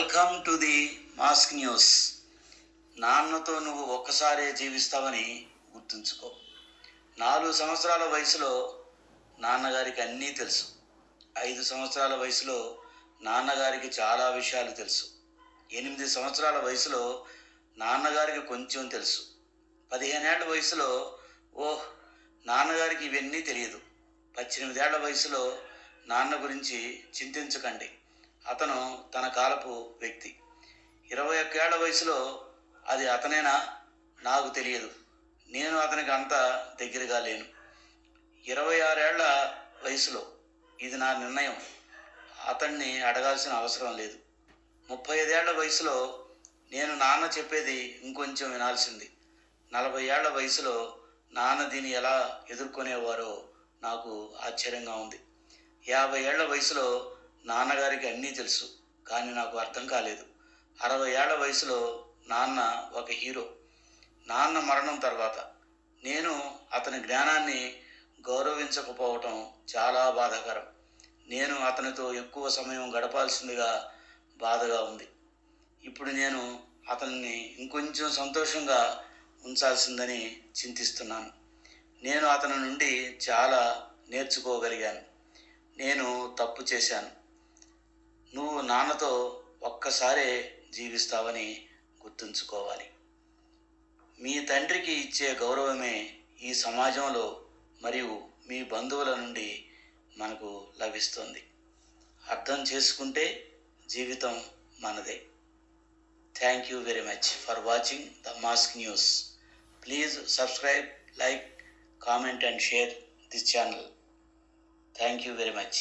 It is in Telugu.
Welcome to the mask news. నాన్నతో నువ్వు ఒక్కసారే జీవిస్తావని గుర్తుంచుకో. 4 సంవత్సరాల వయసులో నాన్నగారికి అన్నీ తెలుసు. 5 సంవత్సరాల వయసులో నాన్నగారికి చాలా విషయాలు తెలుసు. 8 సంవత్సరాల వయసులో నాన్నగారికి కొంచెం తెలుసు. 15 ఏళ్ల వయసులో నాన్నగారికి ఇవన్నీ తెలియదు. 18 ఏళ్ల వయసులో నాన్న గురించి చింతించకండి, అతను తన కాలపు వ్యక్తి. 21 ఏళ్ల వయసులో అది అతనేనా నాకు తెలియదు, నేను అతనికి అంత దగ్గరగా లేను. 26 ఏళ్ల వయసులో ఇది నా నిర్ణయం, అతన్ని అడగాల్సిన అవసరం లేదు. 35 ఏళ్ల వయసులో నేను నాన్న చెప్పేది ఇంకొంచెం వినాల్సింది. 40 ఏళ్ల వయసులో నాన్న దీన్ని ఎలా ఎదుర్కొనేవారో నాకు ఆశ్చర్యంగా ఉంది. 50 ఏళ్ల వయసులో నాన్నగారికి అన్నీ తెలుసు, కానీ నాకు అర్థం కాలేదు. 60 ఏళ్ల వయసులో నాన్న ఒక హీరో. నాన్న మరణం తర్వాత నేను అతని జ్ఞానాన్ని గౌరవించకపోవటం చాలా బాధాకరం. నేను అతనితో ఎక్కువ సమయం గడపాల్సిందిగా బాధగా ఉంది. ఇప్పుడు నేను అతన్ని ఇంకొంచెం సంతోషంగా ఉంచాల్సిందని చింతిస్తున్నాను. నేను అతని నుండి చాలా నేర్చుకోగలిగాను. నేను తప్పు చేశాను. నువ్వు నాన్నతో ఒక్కసారే జీవిస్తావని గుర్తుంచుకోవాలి. మీ తండ్రికి ఇచ్చే గౌరవమే ఈ సమాజంలో మరియు మీ బంధువుల నుండి మనకు లభిస్తుంది. అర్థం చేసుకుంటే జీవితం మనదే. Thank you very much for watching the mask news. Please subscribe, like, comment and share this channel. Thank you very much.